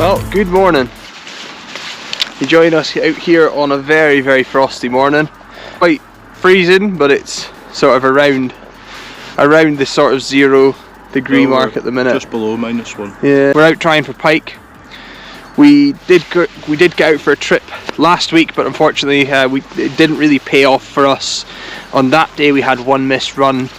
Well, good morning. You join us out here on a very, very frosty morning. Quite freezing, but it's sort of around the sort of 0-degree mark at the minute. Just below -1. Yeah, we're out trying for pike. We did get out for a trip last week, but unfortunately it didn't really pay off for us. On that day we had one missed run.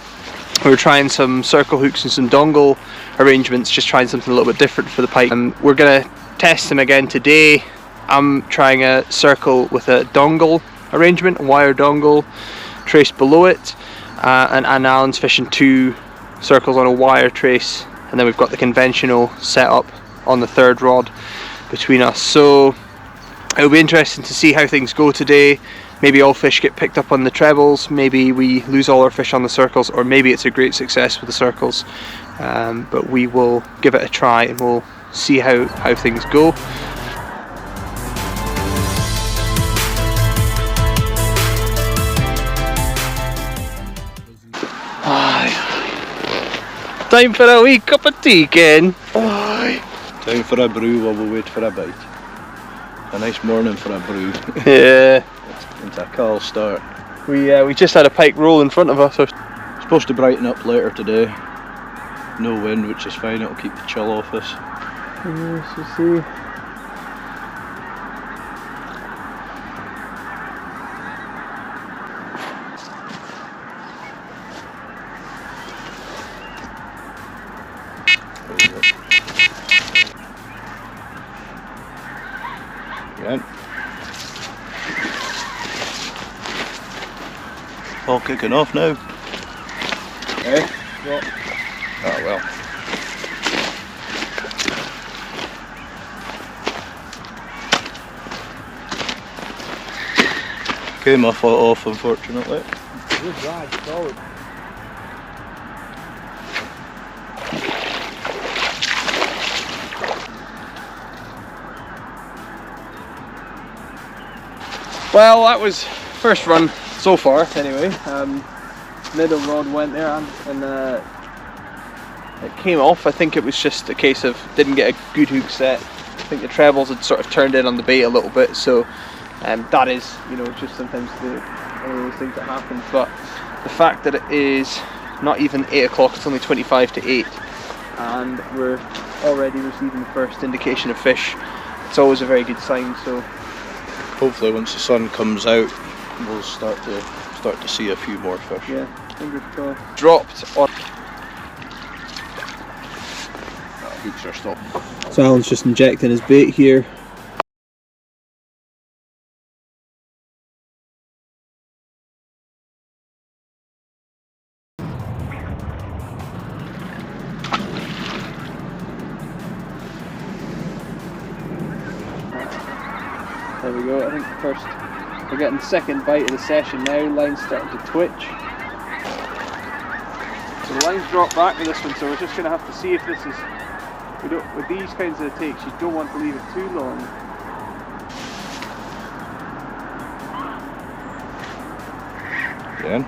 We were trying some circle hooks and some dongle arrangements, just trying something a little bit different for the pike. We're going to test them again today. I'm trying a circle with a dongle arrangement, a wire dongle traced below it, and Alan's fishing 2 circles on a wire trace, and then we've got the conventional setup on the 3rd rod between us. So it'll be interesting to see how things go today. Maybe all fish get picked up on the trebles, maybe we lose all our fish on the circles, or maybe it's a great success with the circles. But we will give it a try and we'll see how things go. Time for a wee cup of tea, Ken. Aye. Time for a brew while we wait for a bite. A nice morning for a brew. Yeah. It's a cold start. We just had a pike roll in front of us. It's supposed to brighten up later today. No wind, which is fine. It'll keep the chill off us. Yes, you see. Again. All kicking off now. Eh? What? Oh well. Came off unfortunately. Good ride, solid. Well, that was first run so far anyway. Middle rod went there and it came off. I think it was just a case of didn't get a good hook set. I think the trebles had sort of turned in on the bait a little bit, so that is, you know, just sometimes one of those things that happens. But the fact that it is not even 8 o'clock, it's only 25 to 8, and we're already receiving the first indication of fish, it's always a very good sign. So hopefully once the sun comes out we'll start to see a few more fish. Yeah, fingers crossed. Dropped on. Hooks are stopped. So Alan's just injecting his bait here. There we go. I think we're getting the second bite of the session now. Line's starting to twitch. So the line's dropped back with this one, so we're just going to have to see if this is... with these kinds of takes, you don't want to leave it too long. Again.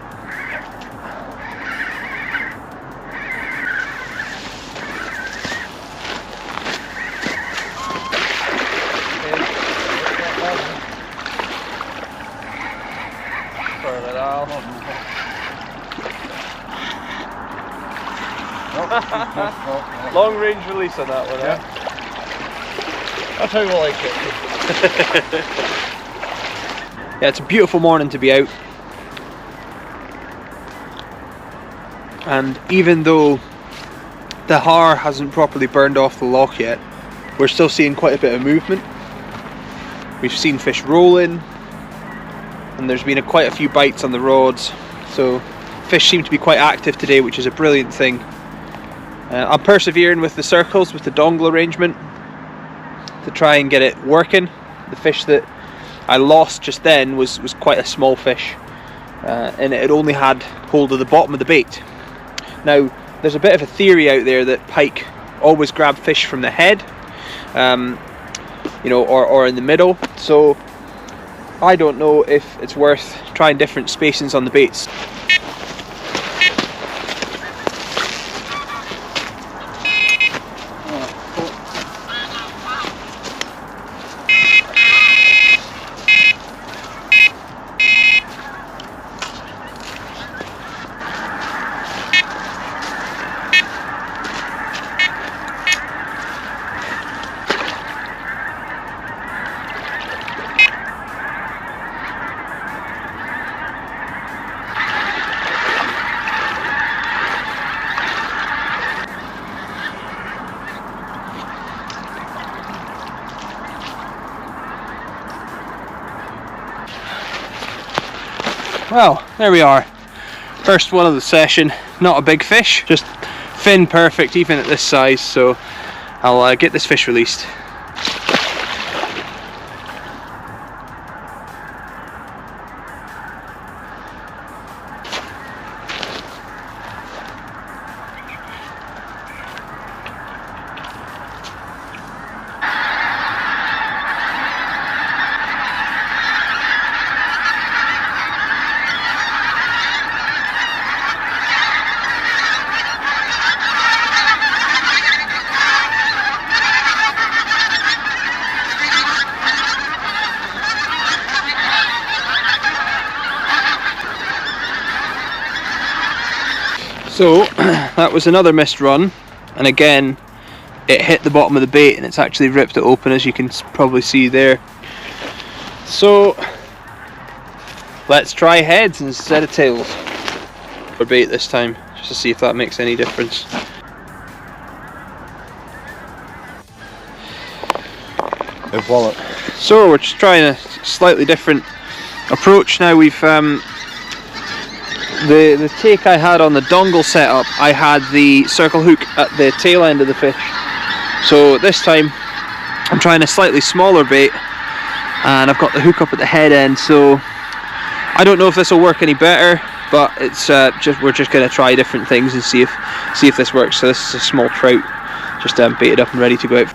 Long range release on that one, yeah. That's how we like it. Yeah, it's a beautiful morning to be out. And even though the har hasn't properly burned off the lock yet, we're still seeing quite a bit of movement. We've seen fish rolling, and there's been quite a few bites on the rods, so fish seem to be quite active today, which is a brilliant thing. I'm persevering with the circles, with the dongle arrangement, to try and get it working. The fish that I lost just then was quite a small fish, and it only had hold of the bottom of the bait. Now, there's a bit of a theory out there that pike always grab fish from the head, you know, or in the middle. So I don't know if it's worth trying different spacings on the baits. Well, there we are. First one of the session. Not a big fish, just fin perfect even at this size, so I'll get this fish released. So that was another missed run, and again it hit the bottom of the bait and it's actually ripped it open, as you can probably see there. So let's try heads instead of tails for bait this time, just to see if that makes any difference. So we're just trying a slightly different approach now. We've the take I had on the dongle setup, I had the circle hook at the tail end of the fish. So this time I'm trying a slightly smaller bait and I've got the hook up at the head end, so I don't know if this will work any better, but it's we're just going to try different things and see if this works. So this is a small trout, just baited up and ready to go out.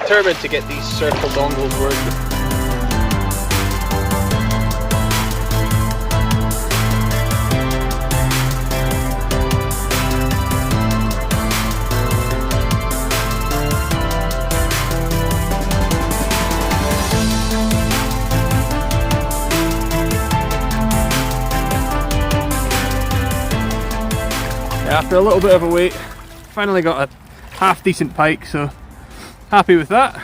Determined to get these circle dongles working. After a little bit of a wait, finally got a half decent pike, so happy with that.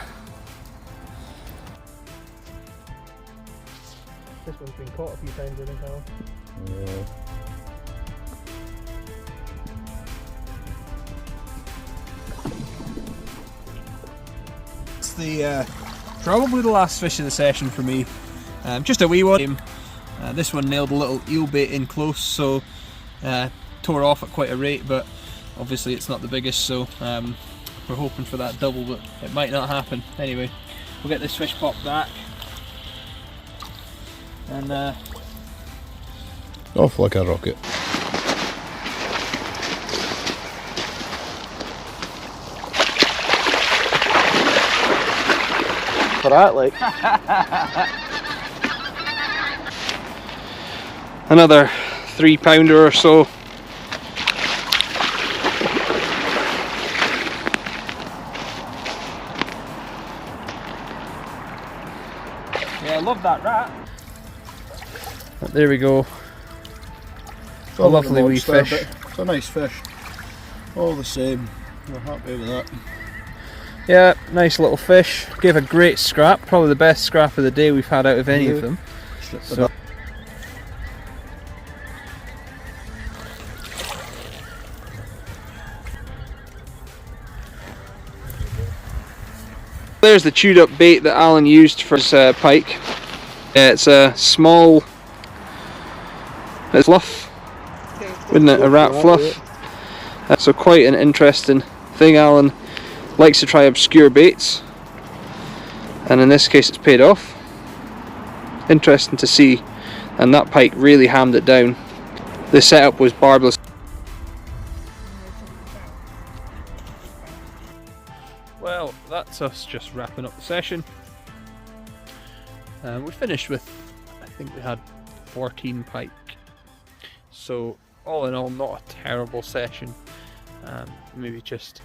This one's been caught a few times, I think, Alan. Yeah. It's the probably the last fish of the session for me. Just a wee one. This one nailed a little eel bait in close, so tore off at quite a rate, but obviously it's not the biggest, so we're hoping for that double, but it might not happen. Anyway, we'll get this fish popped back and off like a rocket. For that, like. Another 3-pounder or so. Yeah, I love that rat. But there we go. A lovely wee fish. It's a nice fish. All the same. We're happy with that. Yeah, nice little fish. Gave a great scrap. Probably the best scrap of the day we've had out of any of them. So. There's the chewed up bait that Alan used for his pike. It's a small fluff, wouldn't it? A rat fluff. So quite an interesting thing. Alan likes to try obscure baits, and in this case it's paid off. Interesting to see, and that pike really hammed it down. The setup was barbless. Well, that's us just wrapping up the session. We finished with, I think we had 14 pike. So all in all, not a terrible session. Maybe just,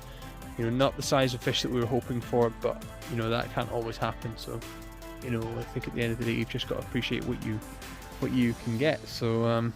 not the size of fish that we were hoping for, but that can't always happen. So I think at the end of the day, you've just got to appreciate what you can get. So